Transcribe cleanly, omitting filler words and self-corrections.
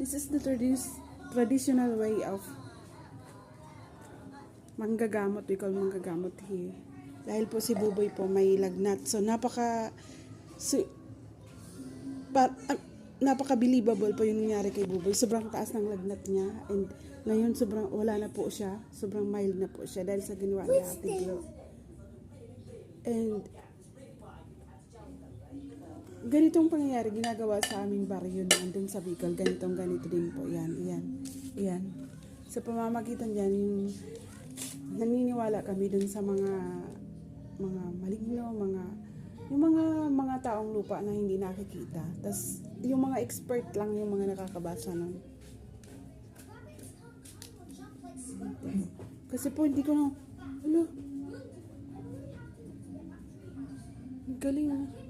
This is the traditional way of manggagamot. We call manggagamot here. Dahil po si Buboy po may lagnat. So, napaka-believable po yung nangyari kay Buboy. Sobrang taas ng lagnat niya. And ngayon, sobrang wala na po siya. Sobrang mild na po siya dahil sa ginawa ni Ate Glo. And ganitong pangyayari ginagawa sa aming baryo nandun sa Bicol. Ganito din po. Yan. Sa pamamagitan dyan, yung naniniwala kami dun sa mga maligno, yung mga taong lupa na hindi nakikita. Tas yung mga expert lang yung mga nakakabasa nun. Kasi po hindi ko na, galing.